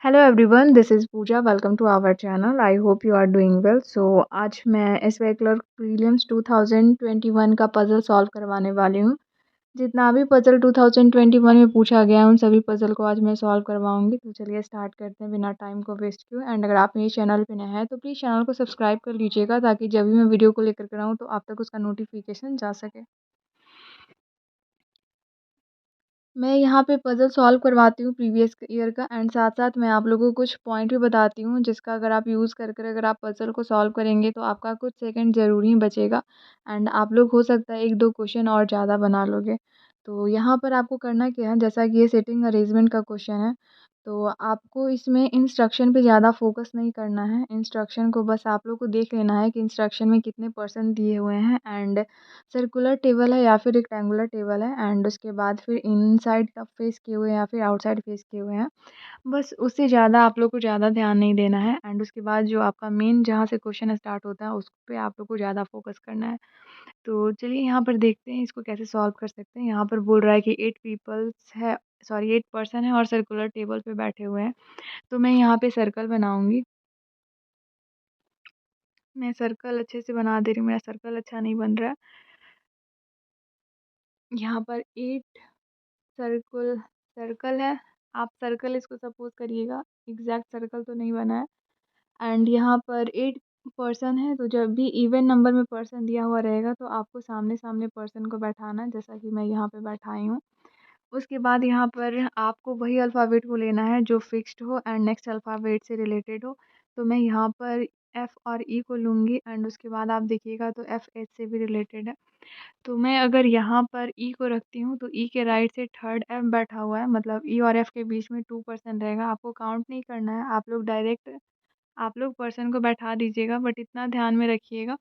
Hello everyone, this is Pooja. Welcome to our channel. I hope you are doing well. आज मैं SY clerk prelims 2021 का puzzle solve करवाने वाली हूँ। जितना भी पज़ल 2021 में पूछा गया है उन सभी पज़ल को आज मैं सॉल्व करवाऊँगी। तो चलिए स्टार्ट करते हैं बिना टाइम को वेस्ट किए। एंड अगर आप मेरे चैनल पे नए हैं तो प्लीज़ चैनल को सब्सक्राइब कर लीजिएगा, ताकि जब भी मैं वीडियो को लेकर कर आऊँ तो आप तक उसका नोटिफिकेशन जा सके। मैं यहाँ पे पज़ल सॉल्व करवाती हूँ प्रीवियस ईयर का, एंड साथ-साथ मैं आप लोगों को कुछ पॉइंट भी बताती हूँ, जिसका अगर आप यूज़ कर अगर आप पज़ल को सॉल्व करेंगे तो आपका कुछ सेकंड ज़रूर ही बचेगा। एंड आप लोग हो सकता है 1-2 क्वेश्चन और ज़्यादा बना लोगे। तो यहाँ पर आपको करना क्या है, जैसा कि ये सेटिंग अरेंजमेंट का क्वेश्चन है, तो आपको इसमें इंस्ट्रक्शन पे ज़्यादा फ़ोकस नहीं करना है। इंस्ट्रक्शन को बस आप लोग को देख लेना है कि इंस्ट्रक्शन में कितने परसेंट दिए हुए हैं, एंड सर्कुलर टेबल है या फिर रेक्टेंगुलर टेबल है, एंड उसके बाद फिर इनसाइड का फेस किए हुए हैं या फिर आउटसाइड फेस किए हुए हैं। बस उससे ज़्यादा आप लोग को ज़्यादा ध्यान नहीं देना है, एंड उसके बाद जो आपका मेन जहाँ से क्वेश्चन स्टार्ट होता है उस पे आप लोग को ज़्यादा फोकस करना है। तो चलिए यहाँ पर देखते हैं इसको कैसे सॉल्व कर सकते हैं। यहाँ पर बोल रहा है कि 8 पर्सन है और सर्कुलर टेबल पे बैठे हुए हैं। तो मैं यहाँ पे सर्कल बनाऊंगी। मैं सर्कल अच्छे से बना दे रही हूँ, मेरा सर्कल अच्छा नहीं बन रहा है। यहाँ पर 8 सर्कुल सर्कल है। आप सर्कल इसको सपोज करिएगा, एग्जैक्ट सर्कल तो नहीं बना है। एंड यहाँ पर 8 पर्सन है, तो जब भी इवन नंबर में पर्सन दिया हुआ रहेगा तो आपको सामने सामने पर्सन को बैठाना है, जैसा कि मैं यहाँ पे बैठाई हूँ। उसके बाद यहाँ पर आपको वही अल्फ़ाबेट को लेना है जो फिक्स्ड हो एंड नेक्स्ट अल्फ़ाबेट से रिलेटेड हो। तो मैं यहाँ पर एफ़ और ई को लूँगी, एंड उसके बाद आप देखिएगा तो एफ़ एच से भी रिलेटेड है। तो मैं अगर यहाँ पर ई को रखती हूँ तो ई के राइट से थर्ड एफ बैठा हुआ है, मतलब ई और एफ के बीच में 2% रहेगा। आपको काउंट नहीं करना है, आप लोग डायरेक्ट आप लोग पर्सन को बैठा दीजिएगा, बट इतना ध्यान में रखिएगा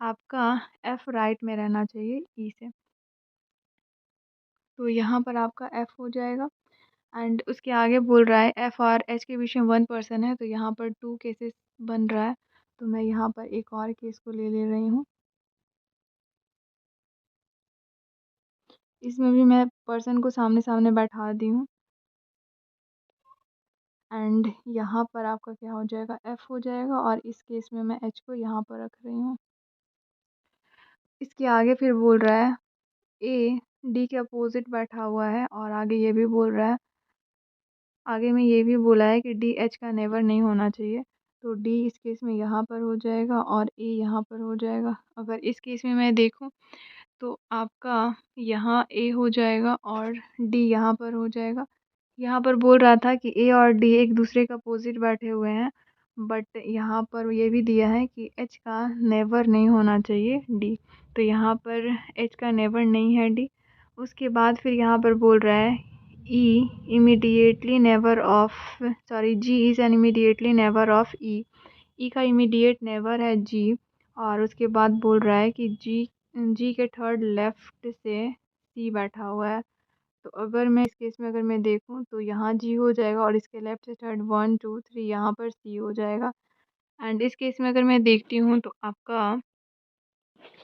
आपका एफ राइट में रहना चाहिए ई से। तो यहाँ पर आपका एफ हो जाएगा, एंड उसके आगे बोल रहा है एफ और एच के बीच में 1% है, तो यहाँ पर 2 केसेस बन रहा है। तो मैं यहाँ पर एक और केस को ले रही हूँ। इसमें भी मैं पर्सन को सामने सामने बैठा दी हूँ, एंड यहाँ पर आपका क्या हो जाएगा, एफ हो जाएगा, और इस केस में मैं एच को यहाँ पर रख रही हूँ। इसके आगे फिर बोल रहा है ए डी के अपोजिट बैठा हुआ है, और आगे ये भी बोल रहा है, आगे में ये भी बोला है कि डी एच का नेवर नहीं होना चाहिए। तो डी इस केस में यहाँ पर हो जाएगा और ए यहाँ पर हो जाएगा। अगर इस केस में मैं देखूँ तो आपका यहाँ ए हो जाएगा और डी यहाँ पर हो जाएगा। यहाँ पर बोल रहा था कि ए और डी एक दूसरे का अपोजिट बैठे हुए हैं, बट यहाँ पर ये भी दिया है कि एच का नेवर नहीं होना चाहिए डी। तो यहाँ पर एच का नेवर नहीं है डी। उसके बाद फिर यहाँ पर बोल रहा है E immediately neighbour of sorry G is an immediately neighbour of E. E का इमीडिएट नेवर है जी। और उसके बाद बोल रहा है कि जी के थर्ड लेफ्ट से सी बैठा हुआ है। तो अगर मैं इस केस में अगर मैं देखूं तो यहाँ जी हो जाएगा, और इसके लेफ्ट से थर्ड 1 2 3 यहाँ पर सी हो जाएगा। एंड इस केस में अगर मैं देखती हूँ तो आपका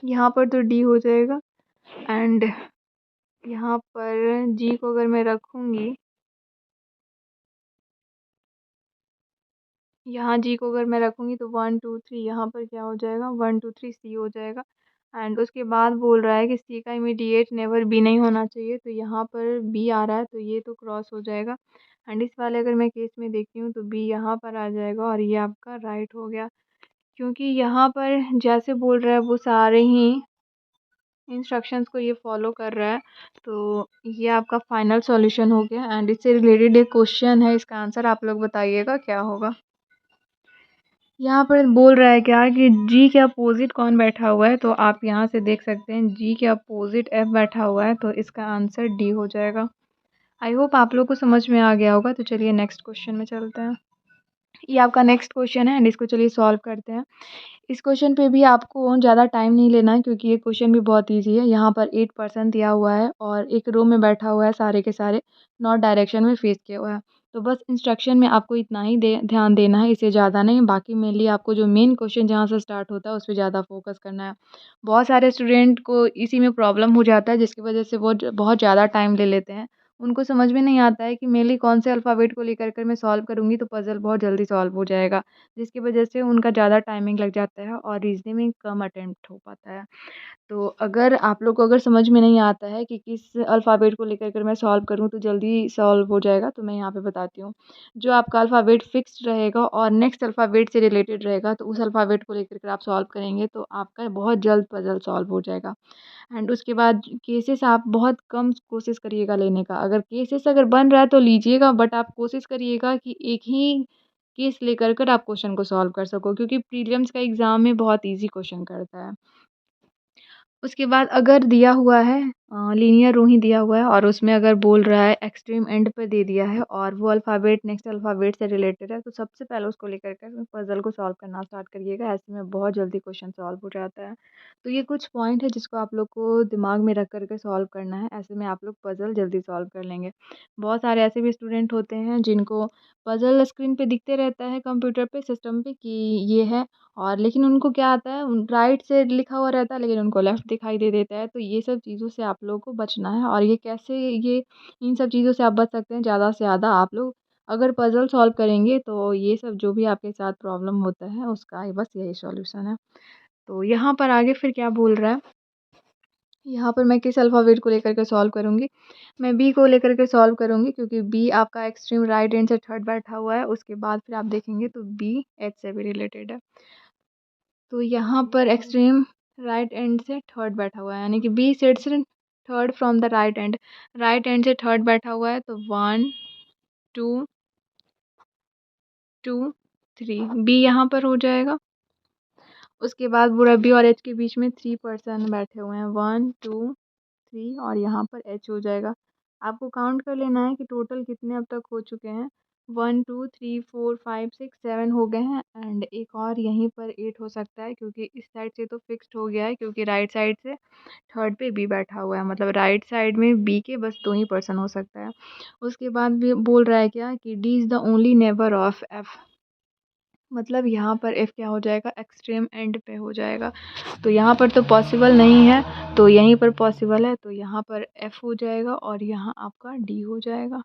यहाँ पर तो डी हो जाएगा, एंड यहाँ पर जी को अगर मैं रखूँगी, यहाँ जी को अगर मैं रखूँगी तो 1 2 3 यहाँ पर क्या हो जाएगा, 1 2 3 सी हो जाएगा। एंड उसके बाद बोल रहा है कि सी का इमीडिएट नेवर बी नहीं होना चाहिए, तो यहाँ पर बी आ रहा है, तो ये तो क्रॉस हो जाएगा। एंड इस वाले अगर मैं केस में देखती हूँ तो बी यहाँ पर आ जाएगा, और ये आपका राइट हो गया। क्योंकि यहाँ पर जैसे बोल रहा है वो सारे ही इंस्ट्रक्शंस को ये फॉलो कर रहा है। तो ये आपका फाइनल सॉल्यूशन हो गया, एंड इससे रिलेटेड एक क्वेश्चन है, इसका आंसर आप लोग बताइएगा क्या होगा। यहाँ पर बोल रहा है क्या कि जी के अपोजिट कौन बैठा हुआ है, तो आप यहाँ से देख सकते हैं जी के अपोजिट एफ बैठा हुआ है, तो इसका आंसर डी हो जाएगा। आई होप आप लोग को समझ में आ गया होगा। तो चलिए नेक्स्ट क्वेश्चन में चलते हैं। ये आपका नेक्स्ट क्वेश्चन है, एंड इसको चलिए सॉल्व करते हैं। इस क्वेश्चन पे भी आपको ज़्यादा टाइम नहीं लेना है, क्योंकि ये क्वेश्चन भी बहुत इजी है। यहाँ पर 8% दिया हुआ है और एक रो में बैठा हुआ है, सारे के सारे नॉर्थ डायरेक्शन में फेस किया हुआ है। तो बस इंस्ट्रक्शन में आपको इतना ही ध्यान देना है, इससे ज़्यादा नहीं। बाकी मेनली आपको जो मेन क्वेश्चन जहाँ से स्टार्ट होता है उस पर ज़्यादा फोकस करना है। बहुत सारे स्टूडेंट को इसी में प्रॉब्लम हो जाता है, जिसकी वजह से वो बहुत ज़्यादा टाइम ले लेते हैं। उनको समझ में नहीं आता है कि मेनली कौन से अल्फ़ाबेट को लेकर मैं सॉल्व करूँगी तो पज़ल बहुत जल्दी सॉल्व हो जाएगा, जिसकी वजह से उनका ज़्यादा टाइमिंग लग जाता है और रीज़निंग में कम अटेम्प्ट हो पाता है। तो अगर आप लोग को अगर समझ में नहीं आता है कि किस अल्फ़ाबेट को लेकर मैं सॉल्व करूँ तो जल्दी सॉल्व हो जाएगा, तो मैं यहाँ पे बताती हूँ। जो आपका अल्फ़ाबेट फ़िक्स्ड रहेगा और नेक्स्ट अल्फ़ाबेट से रिलेटेड रहेगा, तो उस अल्फ़ाबेट को लेकर आप सॉल्व करेंगे तो आपका बहुत जल्द पज़ल सॉल्व हो जाएगा। एंड उसके बाद केसेस आप बहुत कम कोशिश करिएगा लेने का। अगर केसेस अगर बन रहा है तो लीजिएगा, बट आप कोशिश करिएगा कि एक ही केस लेकर आप क्वेश्चन को सॉल्व कर सको, क्योंकि प्रीलिम्स का एग्ज़ाम में बहुत ईज़ी क्वेश्चन करता है। उसके बाद अगर दिया हुआ है लीनियर रो ही दिया हुआ है और उसमें अगर बोल रहा है एक्सट्रीम एंड पे दे दिया है और वो अल्फ़ाबेट नेक्स्ट अल्फ़ाबेट से रिलेटेड है, तो सबसे पहले उसको लेकर के पज़ल को सॉल्व करना स्टार्ट करिएगा। ऐसे में बहुत जल्दी क्वेश्चन सॉल्व हो जाता है। तो ये कुछ पॉइंट है जिसको आप लोग को दिमाग में रख कर के सॉल्व करना है। ऐसे में आप लोग पज़ल जल्दी सॉल्व कर लेंगे। बहुत सारे ऐसे भी स्टूडेंट होते हैं जिनको पज़ल स्क्रीन पे दिखते रहता है कंप्यूटर पे, सिस्टम पे कि ये है, और लेकिन उनको क्या आता है राइट से लिखा हुआ रहता है लेकिन उनको लेफ़्ट दिखाई दे देता है। तो ये सब चीज़ों से आप लोगों को बचना है, और ये कैसे ये इन सब चीज़ों से आप बच सकते हैं, ज़्यादा से ज़्यादा आप लोग अगर पज़ल सॉल्व करेंगे तो ये सब जो भी आपके साथ प्रॉब्लम होता है उसका बस यही सॉल्यूशन है। तो यहाँ पर आगे फिर क्या बोल रहा है, यहाँ पर मैं किस अल्फ़ाबेट को लेकर के सॉल्व करूँगी, मैं बी को लेकर के सॉल्व करूँगी, क्योंकि बी आपका एक्सट्रीम राइट हैंड से थर्ड बैठा हुआ है। उसके बाद फिर आप देखेंगे तो बी एच से भी रिलेटेड है। तो यहाँ पर एक्सट्रीम राइट एंड से थर्ड बैठा हुआ है, यानी कि B sits third from the right end से थर्ड बैठा हुआ है। तो 1 2 2 3 बी यहाँ पर हो जाएगा। उसके बाद पूरा बी और एच के बीच में 3 पर्सन बैठे हुए हैं, 1 2 3 और यहाँ पर एच हो जाएगा। आपको काउंट कर लेना है कि टोटल कितने अब तक हो चुके हैं। 1 2 3 4 5 6 7 हो गए हैं, एंड एक और यहीं पर 8 हो सकता है, क्योंकि इस साइड से तो फिक्स्ड हो गया है, क्योंकि राइट साइड से थर्ड पे बी बैठा हुआ है, मतलब राइट साइड में बी के बस 2 ही पर्सन हो सकता है। उसके बाद भी बोल रहा है क्या कि D is the only neighbour of F, मतलब यहाँ पर एफ क्या हो जाएगा, एक्सट्रीम एंड पे हो जाएगा। तो यहाँ पर तो पॉसिबल नहीं है, तो यहीं पर पॉसिबल है, तो यहाँ पर एफ हो जाएगा और यहाँ आपका डी हो जाएगा।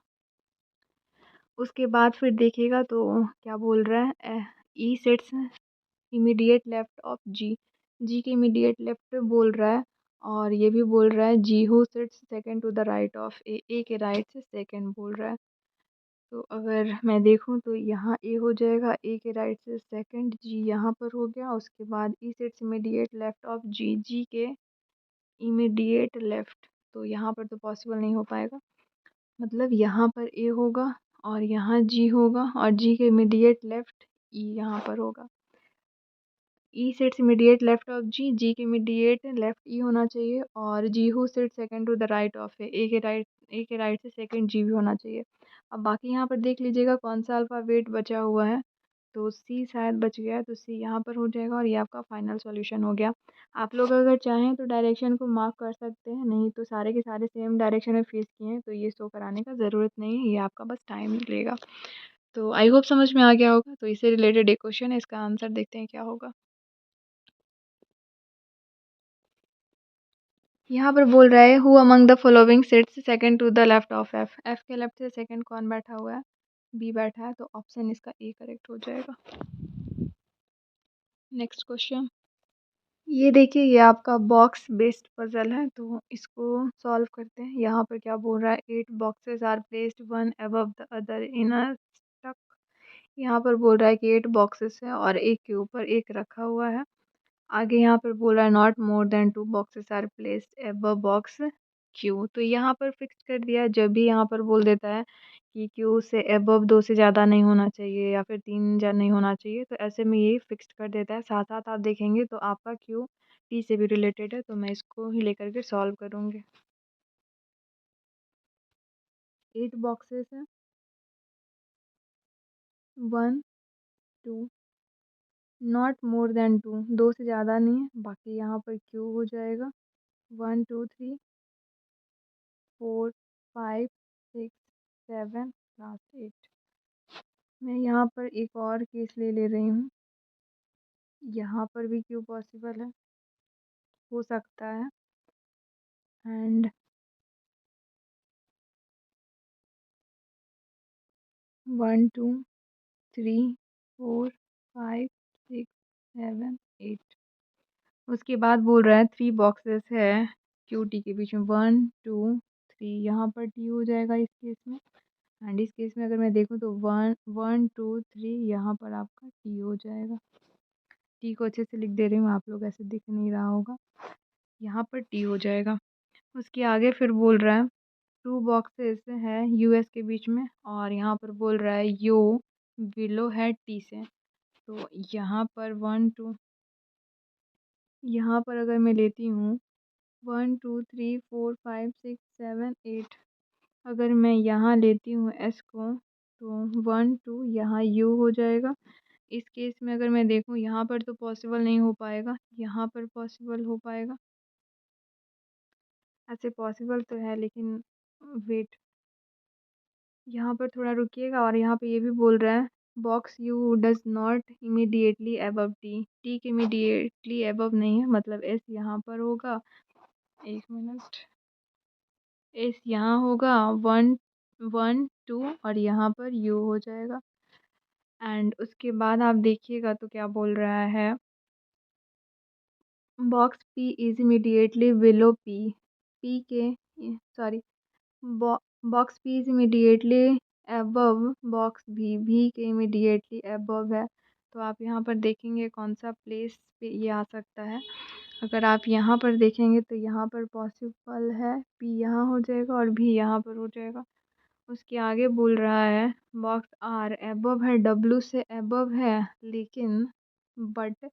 उसके बाद फिर देखिएगा तो क्या बोल रहा है, ई sets immediate left of G, G के इमीडिएट लेफ्ट बोल रहा है, और ये भी बोल रहा है G who sits second to the right of A, A के राइट से सेकंड बोल रहा है। तो अगर मैं देखूं तो यहाँ ए हो जाएगा, ए के राइट से सेकंड, जी यहाँ पर हो गया। उसके बाद ई sits immediate left of G, G के इमीडिएट लेफ्ट, तो यहाँ पर तो पॉसिबल नहीं हो पाएगा, मतलब यहाँ पर ए होगा और यहाँ जी होगा और जी के इमीडिएट लेफ्ट ई यहाँ पर होगा। E sits immediate left of G, G के इमीडिएट लेफ्ट ई होना चाहिए, और G who sit second to the right of A के राइट, ए के राइट से सेकंड जी भी होना चाहिए। अब बाकी यहाँ पर देख लीजिएगा कौन सा अल्फ़ाबेट बचा हुआ है, तो सी शायद बच गया है, तो सी यहाँ पर हो जाएगा और ये आपका फाइनल सॉल्यूशन हो गया। आप लोग अगर चाहें तो डायरेक्शन को मार्क कर सकते हैं, नहीं तो सारे के सारे सेम डायरेक्शन में फेस किए हैं तो ये शो कराने का ज़रूरत नहीं है, ये आपका बस टाइम लेगा। तो आई होप समझ में आ गया होगा। तो इससे रिलेटेड एक क्वेश्चन है, इसका आंसर देखते हैं क्या होगा। यहाँ पर बोल रहा है who among the following sits second to the left of F, F के लेफ्ट से सेकंड कौन बैठा हुआ है, बी बैठा है, तो ऑप्शन इसका ए करेक्ट हो जाएगा। नेक्स्ट क्वेश्चन, ये देखिए ये आपका बॉक्स बेस्ड पजल है, तो इसको सॉल्व करते हैं। यहाँ पर क्या बोल रहा है, 8 boxes are placed one above the other in a stack, यहाँ पर बोल रहा है कि 8 बॉक्सेस है और एक के ऊपर एक रखा हुआ है। आगे यहाँ पर बोला है not more than 2 boxes are placed above box Q, तो यहाँ पर फिक्स कर दिया। जब भी यहाँ पर बोल देता है कि क्यू से अबव 2 से ज़्यादा नहीं होना चाहिए या फिर 3 नहीं होना चाहिए, तो ऐसे में ये फिक्स कर देता है। साथ साथ आप देखेंगे तो आपका क्यू टी से भी रिलेटेड है, तो मैं इसको ही लेकर के सॉल्व करूँगी। 8 बॉक्सेस हैं, 1 2, नॉट मोर देन 2, 2 से ज़्यादा नहीं है। बाकी यहाँ पर क्यू हो जाएगा 1 2 3 4 5 6 7 लास्ट 8। मैं यहाँ पर एक और केस ले रही हूँ, यहाँ पर भी क्यू पॉसिबल है, हो सकता है, एंड 1 2 3 4 5 6 7 8। उसके बाद बोल रहा है 3 बॉक्सेस है क्यू टी के बीच में, 1 2 3, यहाँ पर टी हो जाएगा इस केस में। एंड इस केस में अगर मैं देखूँ तो 1 1 2 3 यहाँ पर आपका टी हो जाएगा। टी को अच्छे से लिख दे रही हूँ, आप लोग ऐसे दिख नहीं रहा होगा, यहाँ पर टी हो जाएगा। उसके आगे फिर बोल रहा है 2 बॉक्सेस है यूएस के बीच में, और यहाँ पर बोल रहा है यो बिलो है टी से। तो यहाँ पर 1 2, यहाँ पर अगर मैं लेती हूँ 1 2 3 4 5 6 7 8, अगर मैं यहाँ लेती हूँ एस को तो 1 2 यहाँ यू हो जाएगा। इस केस में अगर मैं देखूँ यहाँ पर तो पॉसिबल नहीं हो पाएगा, यहाँ पर पॉसिबल हो पाएगा। ऐसे पॉसिबल तो है लेकिन वेट, यहाँ पर थोड़ा रुकिएगा। और यहाँ पे ये भी बोल रहा है box you does not immediately above T, T के इमीडिएटली अबव नहीं है, मतलब एस यहाँ पर होगा, एक मिनट, एस यहाँ होगा 1 1 2 और यहाँ पर यू हो जाएगा। एंड उसके बाद आप देखिएगा तो क्या बोल रहा है box P is immediately below P, P के sorry box P is immediately above box B के इमीडिएटली अबव है। तो आप यहाँ पर देखेंगे कौन सा प्लेस पे ये आ सकता है। अगर आप यहाँ पर देखेंगे तो यहाँ पर पॉसिबल है पी यहाँ हो जाएगा और भी यहाँ पर हो जाएगा। उसके आगे बोल रहा है बॉक्स आर अबव है डब्ल्यू से अबव है, लेकिन but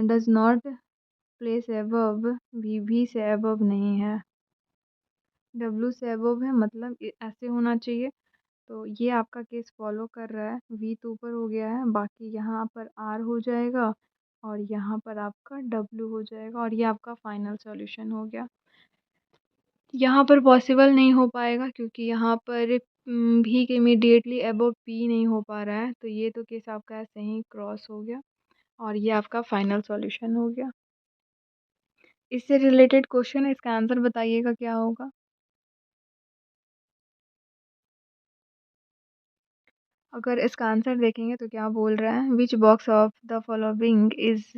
does not place above भी से अबव नहीं है। डब्ल्यू से अबव है मतलब ऐसे होना चाहिए। तो ये आपका केस फॉलो कर रहा है, वी तो ऊपर हो गया है, बाकी यहाँ पर आर हो जाएगा और यहाँ पर आपका डब्ल्यू हो जाएगा, और ये आपका फाइनल सॉल्यूशन हो गया। यहाँ पर पॉसिबल नहीं हो पाएगा क्योंकि यहाँ पर भी के इमीडिएटली अबव पी नहीं हो पा रहा है, तो ये तो केस आपका ऐसे ही क्रॉस हो गया और ये आपका फाइनल सॉल्यूशन हो गया। इससे रिलेटेड क्वेश्चन है, इसका आंसर बताइएगा क्या होगा। अगर इसका आंसर देखेंगे तो क्या बोल रहा है which box of the following is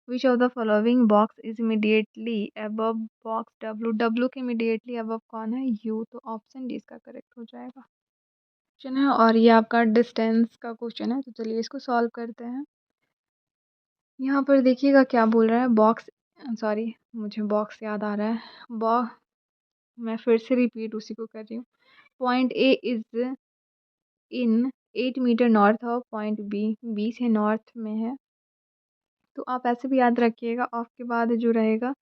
which of the following box is immediately above box W, W के इमीडिएटली अबव कौन है, यू, तो ऑप्शन डी इसका करेक्ट हो जाएगा। क्वेश्चन है और ये आपका डिस्टेंस का क्वेश्चन है, तो चलिए इसको सॉल्व करते हैं। यहाँ पर देखिएगा क्या बोल रहा है बॉक्स, सॉरी मुझे बॉक्स याद आ रहा है, मैं फिर से रिपीट उसी को कर रही हूँ। Point A is in 8 meter north of point B, B से नॉर्थ में है। तो आप ऐसे भी याद रखिएगा, ऑफ के बाद जो रहेगा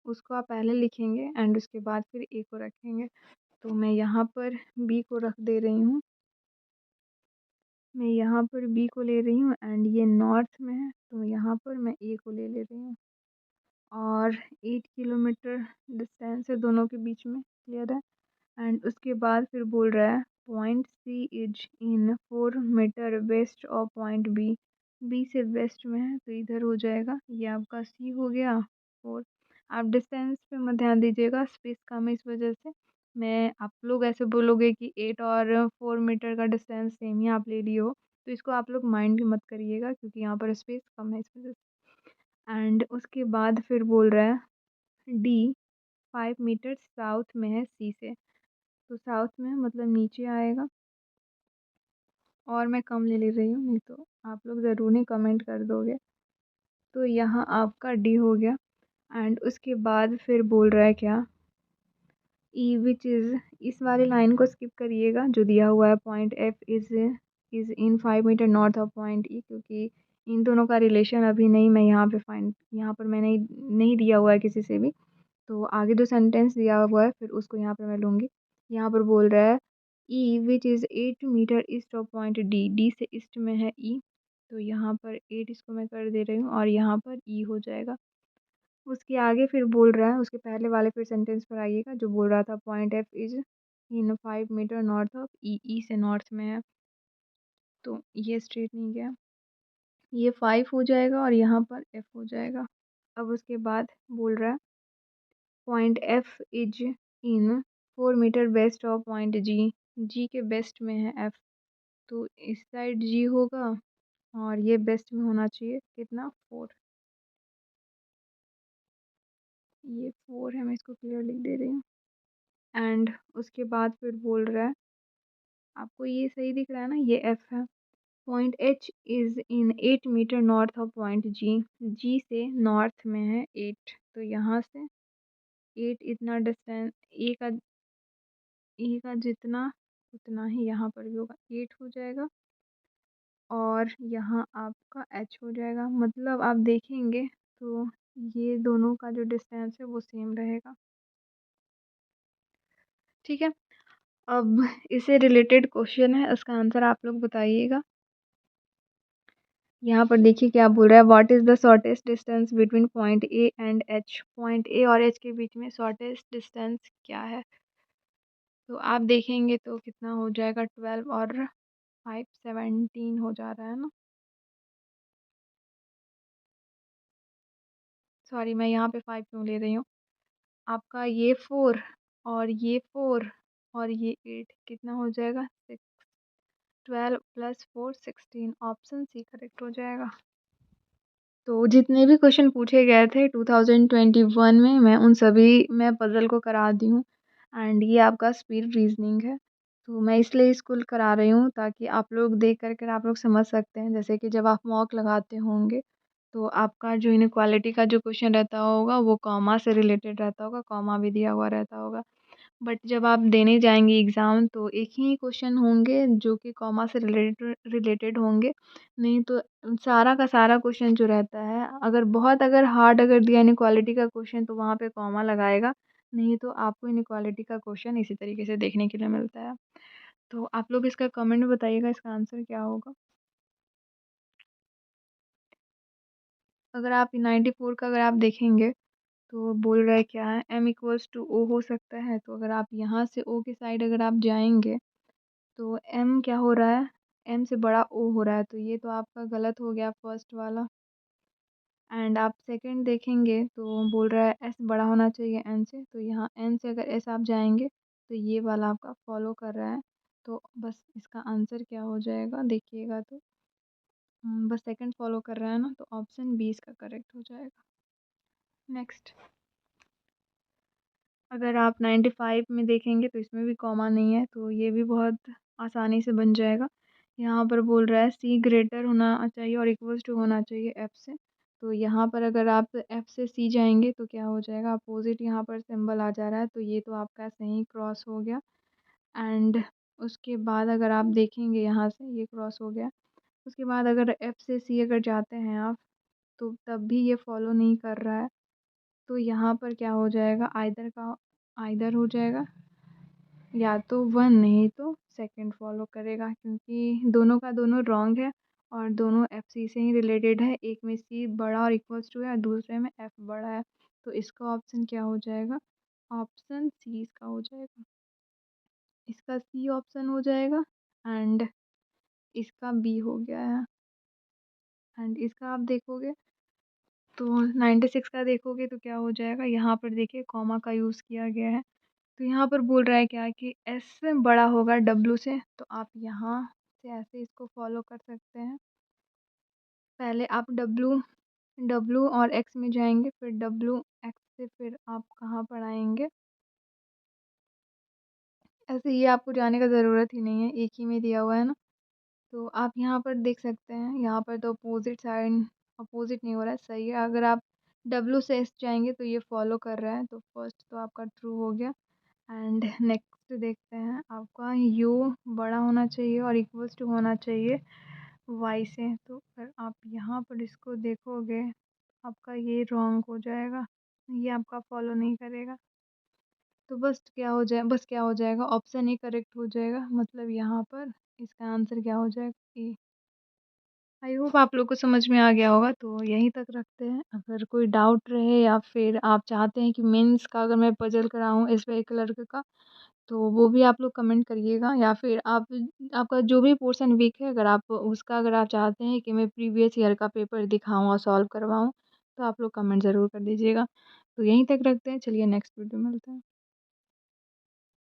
उसको आप पहले लिखेंगे एंड उसके बाद फिर ए को रखेंगे। तो मैं यहाँ पर बी को रख दे रही हूँ, मैं यहाँ पर बी को ले रही हूँ एंड ये नॉर्थ में है, तो यहाँ पर मैं ए को ले रही हूँ। और 8 किलोमीटर डिस्टेंस है दोनों के बीच में, क्लियर है। एंड उसके बाद फिर बोल रहा है point C is in 4 meter west of point B, B से वेस्ट में है तो इधर हो जाएगा, ये आपका सी हो गया 4। आप डिस्टेंस पे मत ध्यान दीजिएगा, स्पेस कम है इस वजह से मैं, आप लोग ऐसे बोलोगे कि 8 और 4 मीटर का डिस्टेंस सेम ही आप ले लिए हो, तो इसको आप लोग माइंड भी मत करिएगा क्योंकि यहाँ पर स्पेस कम है इस वजह से। एंड उसके बाद फिर बोल रहा है डी 5 मीटर साउथ में है सी से, तो साउथ में मतलब नीचे आएगा, और मैं कम ले रही हूँ नहीं तो आप लोग ज़रूर ही कमेंट कर दोगे। तो यहाँ आपका डी हो गया। एंड उसके बाद फिर बोल रहा है क्या ई विच इज़, इस वाली लाइन को स्किप करिएगा जो दिया हुआ है point F is in 5 meter north of point E, क्योंकि इन दोनों का रिलेशन अभी नहीं मैं यहाँ पे फाइंड, यहाँ पर मैंने नहीं दिया हुआ है किसी से भी, तो आगे जो सेंटेंस दिया हुआ है फिर उसको यहाँ पर मैं लूँगी। यहाँ पर बोल रहा है E which is 8 meter east of point D, D से ईस्ट में है ई, तो यहाँ पर 8 इसको मैं कर दे रही हूँ और यहाँ पर ई हो जाएगा। उसके आगे फिर बोल रहा है, उसके पहले वाले फिर सेंटेंस पर आइएगा जो बोल रहा था point F is in 5 meter north of E, E से नॉर्थ में है, तो ये स्ट्रेट नहीं गया, ये 5 हो जाएगा और यहाँ पर एफ हो जाएगा। अब उसके बाद बोल रहा है point F is in 4 meter west of point G, G के बेस्ट में है एफ, तो इस साइड जी होगा और ये बेस्ट में होना चाहिए कितना 4। ये 4 है, मैं इसको क्लियर लिख दे रही हूँ। एंड उसके बाद फिर बोल रहा है, आपको ये सही दिख रहा है ना, ये एफ है। Point H is in 8 meter north of point G, G से नॉर्थ में है 8, तो यहाँ से 8 इतना डिस्टेंस ए का जितना उतना ही यहाँ पर भी होगा, 8 हो जाएगा। और यहाँ आपका एच हो जाएगा, मतलब आप देखेंगे तो ये दोनों का जो डिस्टेंस है वो सेम रहेगा। ठीक है, अब इससे रिलेटेड क्वेश्चन है, उसका आंसर आप लोग बताइएगा। यहाँ पर देखिए क्या बोल रहा है, what is the shortest distance between point A and H. Point A और एच के बीच में शॉर्टेस्ट डिस्टेंस क्या है, तो आप देखेंगे तो कितना हो जाएगा, 12 और 5 17 हो जा रहा है ना। सॉरी, मैं यहाँ पे 5 क्यों ले रही हूँ, आपका ये 4 और ये 4 और ये 8 कितना हो जाएगा 6, 12 प्लस 4 16, ऑप्शन सी करेक्ट हो जाएगा। तो जितने भी क्वेश्चन पूछे गए थे 2021 में, मैं उन सभी मैं पज़ल को करा दी हूँ। एंड ये आपका स्पीड रीजनिंग है, तो मैं इसलिए इसको करा रही हूँ ताकि आप लोग देख कर कर आप लोग समझ सकते हैं। जैसे कि जब आप मॉक लगाते होंगे तो आपका जो इनक्वालिटी का जो क्वेश्चन रहता होगा वो कॉमा से रिलेटेड रहता होगा, कॉमा भी दिया हुआ रहता होगा। बट जब आप देने जाएंगे एग्ज़ाम तो एक ही क्वेश्चन होंगे जो कि कॉमा से रिलेटेड होंगे। नहीं तो सारा का सारा क्वेश्चन जो रहता है, अगर हार्ड अगर दिया इनक्वालिटी का क्वेश्चन तो वहाँ पे कॉमा लगाएगा, नहीं तो आपको इनक्वालिटी का क्वेश्चन इसी तरीके से देखने के लिए मिलता है। तो आप लोग इसका कमेंट में बताइएगा इसका आंसर क्या होगा। अगर आप 94 का अगर आप देखेंगे तो बोल रहा है क्या है, m इक्वल्स टू ओ हो सकता है, तो अगर आप यहाँ से ओ की साइड अगर आप जाएंगे तो m क्या हो रहा है, m से बड़ा o हो रहा है, तो ये तो आपका गलत हो गया फर्स्ट वाला। एंड आप सेकंड देखेंगे तो बोल रहा है s बड़ा होना चाहिए n से, तो यहाँ n से अगर s आप जाएंगे तो ये वाला आपका फॉलो कर रहा है। तो बस इसका आंसर क्या हो जाएगा देखिएगा तो बस सेकंड फॉलो कर रहा है ना, तो ऑप्शन बी इसका करेक्ट हो जाएगा। नेक्स्ट, अगर आप 95 में देखेंगे तो इसमें भी कॉमा नहीं है, तो ये भी बहुत आसानी से बन जाएगा। यहाँ पर बोल रहा है सी ग्रेटर होना चाहिए और इक्वल्स टू होना चाहिए एफ से, तो यहाँ पर अगर आप एफ से सी जाएंगे तो क्या हो जाएगा, अपोजिट यहाँ पर सिंबल आ जा रहा है, तो ये तो आपका सही क्रॉस हो गया। एंड उसके बाद अगर आप देखेंगे यहाँ से ये क्रॉस हो गया। उसके बाद अगर एफ से सी अगर जाते हैं आप तो तब भी ये फॉलो नहीं कर रहा है, तो यहाँ पर क्या हो जाएगा, आइदर हो जाएगा, या तो वन नहीं तो सेकंड फॉलो करेगा, क्योंकि दोनों का दोनों रॉन्ग है और दोनों एफ सी से ही रिलेटेड है। एक में सी बड़ा और इक्वल्स टू है और दूसरे में एफ बड़ा है, तो इसका ऑप्शन क्या हो जाएगा, ऑप्शन सी इसका हो जाएगा। इसका सी ऑप्शन हो जाएगा एंड इसका बी हो गया है। एंड इसका आप देखोगे तो 96 का देखोगे तो क्या हो जाएगा, यहाँ पर देखिए कॉमा का यूज़ किया गया है, तो यहाँ पर बोल रहा है क्या कि एस बड़ा होगा डब्लू से, तो आप यहाँ से ऐसे इसको फॉलो कर सकते हैं। पहले आप डब्लू डब्लू और एक्स में जाएंगे, फिर डब्लू एक्स से फिर आप कहाँ पर आएंगे, ऐसे ये आपको जाने का ज़रूरत ही नहीं है, एक ही में दिया हुआ है ना। तो आप यहाँ पर देख सकते हैं, यहाँ पर तो अपोजिट साइड अपोजिट नहीं हो रहा है, सही है। अगर आप डब्लू से एस जाएंगे तो ये फॉलो कर रहा है, तो फर्स्ट तो आपका ट्रू हो गया। एंड नेक्स्ट देखते हैं, आपका यू बड़ा होना चाहिए और इक्वल्स टू होना चाहिए वाई से, तो फिर आप यहाँ पर इसको देखोगे आपका ये रॉन्ग हो जाएगा, ये आपका फॉलो नहीं करेगा। तो बस क्या हो जाएगा, ऑप्शन ए करेक्ट हो जाएगा, मतलब यहाँ पर इसका आंसर क्या हो जाएगा, ए। आई होप आप लोग को समझ में आ गया होगा, तो यहीं तक रखते हैं। अगर कोई डाउट रहे या फिर आप चाहते हैं कि मेंस का अगर मैं पजल कराऊँ इस पे एक लड़के का, तो वो भी आप लोग कमेंट करिएगा, या फिर आप आपका जो भी पोर्शन वीक है अगर आप चाहते हैं कि मैं प्रीवियस ईयर का पेपर दिखाऊँ और सॉल्व करवाऊँ, तो आप लोग कमेंट ज़रूर कर दीजिएगा। तो यहीं तक रखते हैं, चलिए नेक्स्ट वीडियो में मिलते हैं।